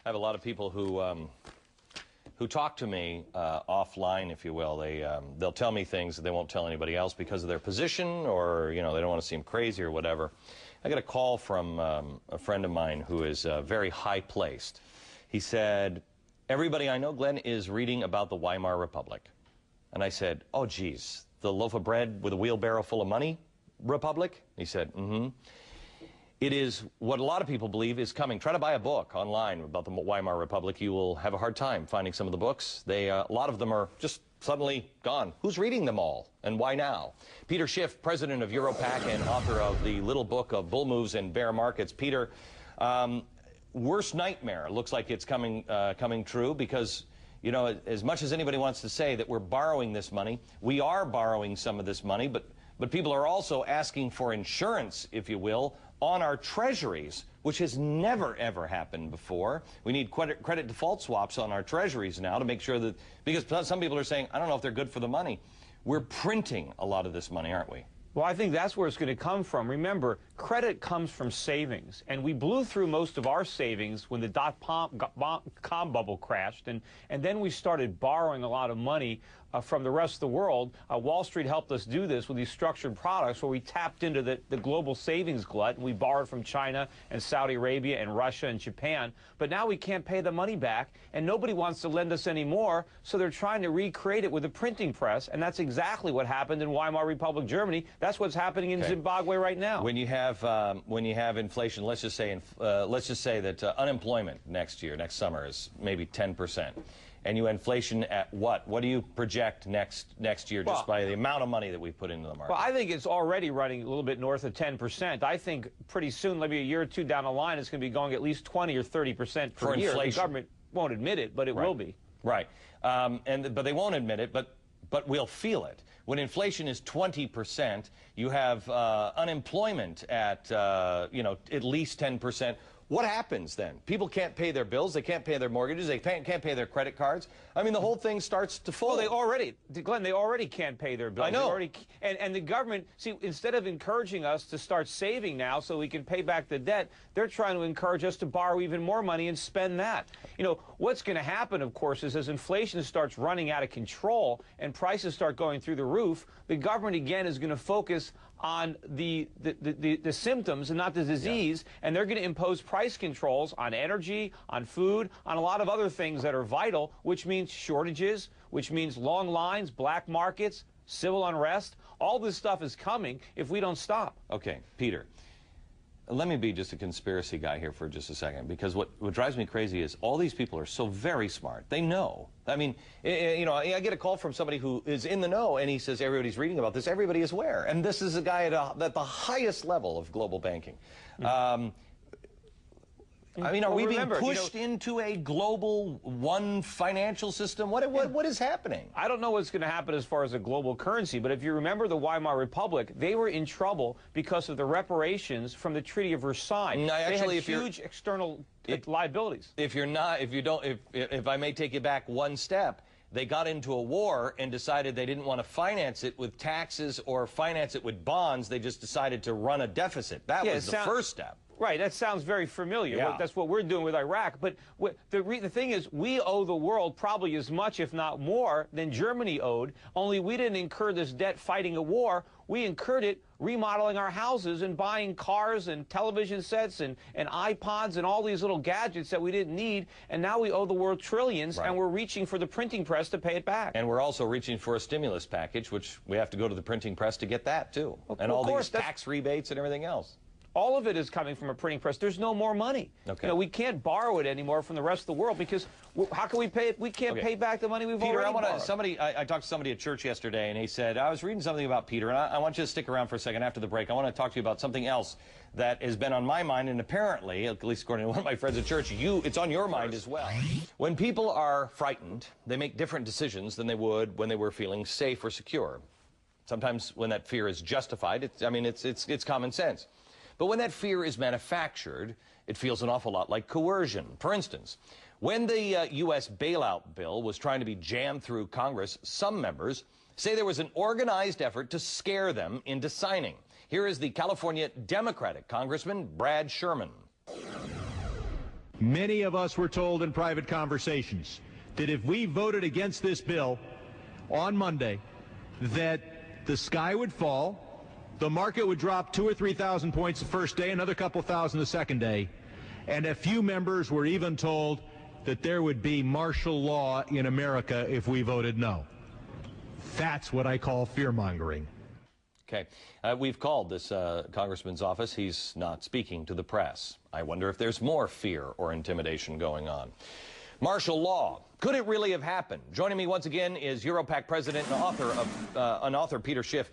I have a lot of people who talk to me offline, if you will. They'll tell me things that they won't tell anybody else because of their position, or they don't want to seem crazy or whatever. I got a call from a friend of mine who is very high placed. He said, "Everybody I know, Glenn, is reading about the Weimar Republic." And I said, "Oh, geez, the loaf of bread with a wheelbarrow full of money Republic?" He said, "Mm-hmm. It is what a lot of people believe is coming. Try to buy a book online about the Weimar Republic. You will have a hard time finding some of the books. A lot of them are just suddenly gone. Who's reading them all, and why now?" Peter Schiff, president of Europac and author of the little book of bull moves and bear markets. Peter, worst nightmare looks like it's coming true, because as much as anybody wants to say that we're borrowing this money, we are borrowing some of this money, but people are also asking for insurance, if you will, on our treasuries, which has never, ever happened before. We need credit default swaps on our treasuries now to make sure that, because some people are saying, I don't know if they're good for the money. We're printing a lot of this money, aren't we? Well, I think that's where it's going to come from. Remember, credit comes from savings, and we blew through most of our savings when the dot-com bubble crashed, and then we started borrowing a lot of money from the rest of the world. Wall Street helped us do this with these structured products where we tapped into the global savings glut, and we borrowed from China and Saudi Arabia and Russia and Japan. But now we can't pay the money back, and nobody wants to lend us anymore, so they're trying to recreate it with a printing press, and that's exactly what happened in Weimar Republic, Germany. That's what's happening in Zimbabwe right now. When you have inflation, let's just say that unemployment next summer is maybe 10%. And you inflation at what? What do you project next year, just by the amount of money that we put into the market? Well, I think it's already running a little bit north of 10%. I think pretty soon, maybe a year or two down the line, it's going to be going at least 20 or 30% per year. Inflation. The government won't admit it, but it will be. Right. But they won't admit it, but we'll feel it. When inflation is 20%, you have unemployment at at least 10%. What happens then? People can't pay their bills. They can't pay their mortgages. They can't pay their credit cards. I mean, the whole thing starts to fold. Well, Glenn, they already can't pay their bills. I know. And the government, see, instead of encouraging us to start saving now so we can pay back the debt, they're trying to encourage us to borrow even more money and spend that. What's going to happen, of course, is as inflation starts running out of control and prices start going through the roof, the government again is going to focus on the symptoms and not the disease, and they're going to impose price controls on energy, on food, on a lot of other things that are vital, which means shortages, which means long lines, black markets, civil unrest. All this stuff is coming if we don't stop. Okay, Peter, let me be just a conspiracy guy here for just a second, because what drives me crazy is all these people are so very smart. They know. I mean, I get a call from somebody who is in the know, and he says everybody's reading about this. Everybody is aware. And this is a guy at the highest level of global banking. I mean, are we being pushed into a global one financial system? What is happening? I don't know what's going to happen as far as a global currency, but if you remember the Weimar Republic, they were in trouble because of the reparations from the Treaty of Versailles. No, actually, they had huge external liabilities. If I may take you back one step, they got into a war and decided they didn't want to finance it with taxes or finance it with bonds. They just decided to run a deficit. That was the first step. Right, that sounds very familiar. Yeah. That's what we're doing with Iraq. But the thing is, we owe the world probably as much, if not more, than Germany owed, only we didn't incur this debt fighting a war. We incurred it remodeling our houses and buying cars and television sets and iPods and all these little gadgets that we didn't need, and now we owe the world trillions, and we're reaching for the printing press to pay it back. And we're also reaching for a stimulus package, which we have to go to the printing press to get that, too. And all these tax rebates and everything else. All of it is coming from a printing press. There's no more money. Okay. We can't borrow it anymore from the rest of the world, because how can we pay it? We can't pay back the money we've already borrowed. I talked to somebody at church yesterday, and he said, I was reading something about Peter, and I want you to stick around for a second after the break. I want to talk to you about something else that has been on my mind, and apparently, at least according to one of my friends at church, it's on your mind as well. When people are frightened, they make different decisions than they would when they were feeling safe or secure. Sometimes when that fear is justified, it's common sense. But when that fear is manufactured, it feels an awful lot like coercion. For instance, when the U.S. bailout bill was trying to be jammed through Congress, some members say there was an organized effort to scare them into signing. Here is the California Democratic Congressman Brad Sherman. Many of us were told in private conversations that if we voted against this bill on Monday, that the sky would fall, the market would drop 2,000 or 3,000 points the first day, another couple thousand the second day, and a few members were even told that there would be martial law in America if we voted no. That's what I call fear-mongering. Okay. We've called this congressman's office. He's not speaking to the press. I wonder if there's more fear or intimidation going on. Martial law. Could it really have happened? Joining me once again is Europac president and author Peter Schiff.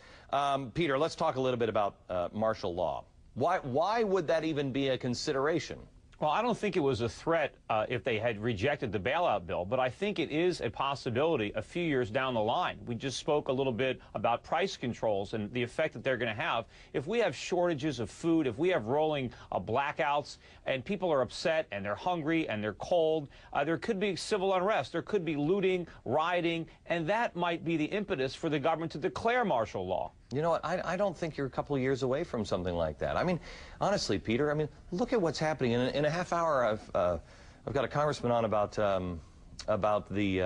Peter, let's talk a little bit about martial law. Why would that even be a consideration? Well, I don't think it was a threat if they had rejected the bailout bill, but I think it is a possibility a few years down the line. We just spoke a little bit about price controls and the effect that they're going to have. If we have shortages of food, if we have rolling blackouts, and people are upset and they're hungry and they're cold, there could be civil unrest, there could be looting, rioting, and that might be the impetus for the government to declare martial law. You know what? I don't think you're a couple of years away from something like that. I mean, honestly, Peter, I mean, look at what's happening. In a half hour, I've got a congressman on about the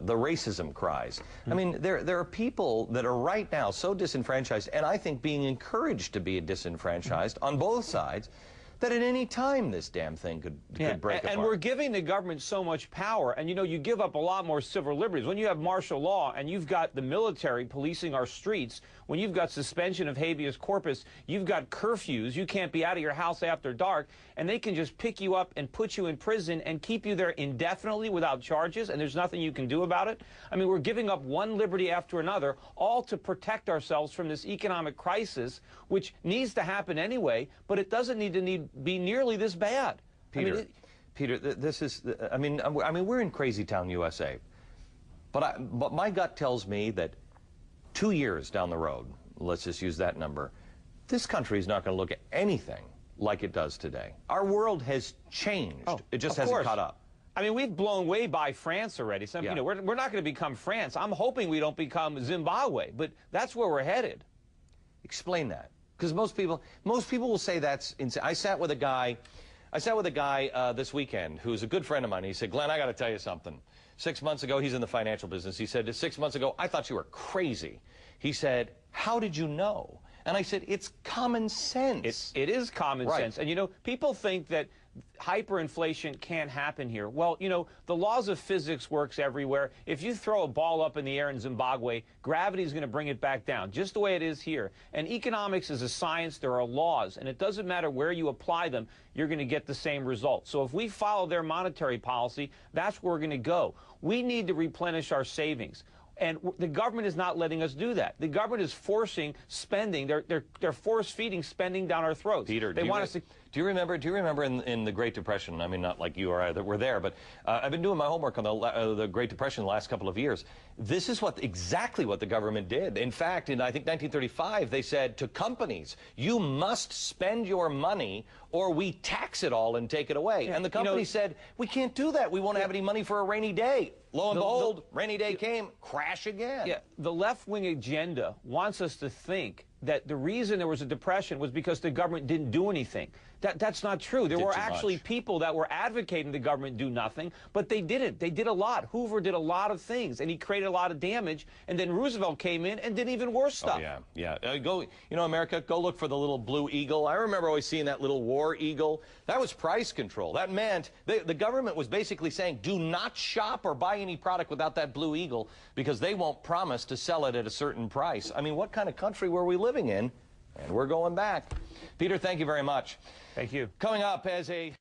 racism cries. I mean, there are people that are right now so disenfranchised, and I think being encouraged to be disenfranchised on both sides, that at any time this damn thing could break apart. And we're giving the government so much power, and you know, you give up a lot more civil liberties. When you have martial law and you've got the military policing our streets, when you've got suspension of habeas corpus, you've got curfews, you can't be out of your house after dark, and they can just pick you up and put you in prison and keep you there indefinitely without charges, and there's nothing you can do about it. I mean, we're giving up one liberty after another, all to protect ourselves from this economic crisis, which needs to happen anyway, but it doesn't need to be nearly this bad. Peter, Peter, this is, I mean, we're in crazy town, USA, but my gut tells me that 2 years down the road, let's just use that number, this country is not going to look at anything like it does today. Our world has changed. It just hasn't caught up. I mean, we've blown way by France already. So, you know, we're not going to become France. I'm hoping we don't become Zimbabwe, but that's where we're headed. Explain that, because most people will say that's insane. I sat with a guy this weekend who's a good friend of mine. He said, "Glenn, I got to tell you something. 6 months ago," he's in the financial business. He said, 6 months ago, I thought you were crazy. He said, "How did you know?" And I said, "It's common sense." It is common sense. And, you know, people think that hyperinflation can't happen here. Well, you know, the laws of physics works everywhere. If you throw a ball up in the air in Zimbabwe, gravity is going to bring it back down, just the way it is here. And economics is a science. There are laws, and it doesn't matter where you apply them, you're going to get the same result. So if we follow their monetary policy, that's where we're going to go. We need to replenish our savings. And the government is not letting us do that. The government is forcing spending. They're force-feeding spending down our throats. Peter, they want us to. Do you remember in the Great Depression? I mean, not like you or I that were there, but I've been doing my homework on the Great Depression the last couple of years. This is exactly what the government did. In fact, in I think 1935, they said to companies, "You must spend your money, or we tax it all and take it away." And the company said, "We can't do that. We won't have any money for a rainy day." Lo and behold, rainy day came, crash again. Yeah, the left-wing agenda wants us to think that the reason there was a depression was because the government didn't do anything. That's not true. There were actually people that were advocating the government do nothing, but they didn't. They did a lot. Hoover did a lot of things, and he created a lot of damage, and then Roosevelt came in and did even worse stuff. Oh, yeah. America, go look for the little blue eagle. I remember always seeing that little war eagle. That was price control. That meant the government was basically saying, do not shop or buy any product without that blue eagle, because they won't promise to sell it at a certain price. I mean, what kind of country were we living in? And we're going back. Peter, thank you very much. Thank you. Coming up as a...